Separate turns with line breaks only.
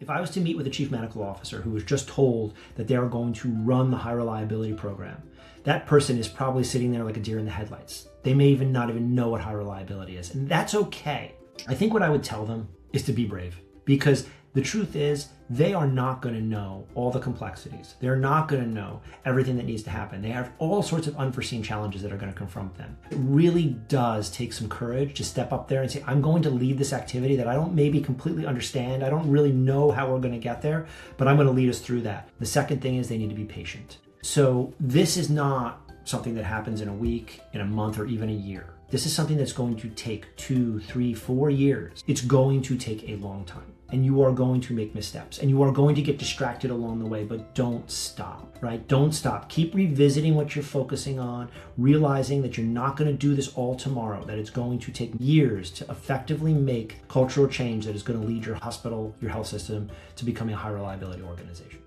If I was to meet with a chief medical officer who was just told that they are going to run the high reliability program, that person is probably sitting there like a deer in the headlights. They may not even know what high reliability is, and that's okay. I think what I would tell them is to be brave, because the truth is they are not going to know all the complexities. They're not going to know everything that needs to happen. They have all sorts of unforeseen challenges that are going to confront them. It really does take some courage to step up there and say, I'm going to lead this activity that I don't maybe completely understand. I don't really know how we're going to get there, but I'm going to lead us through that. The second thing is they need to be patient. So this is not something that happens in a week, in a month, or even a year. This is something that's going to take 2, 3, 4 years. It's going to take a long time, and you are going to make missteps, and you are going to get distracted along the way, but don't stop, right? Don't stop. Keep revisiting what you're focusing on, realizing that you're not going to do this all tomorrow, that it's going to take years to effectively make cultural change that is going to lead your hospital, your health system to becoming a high reliability organization.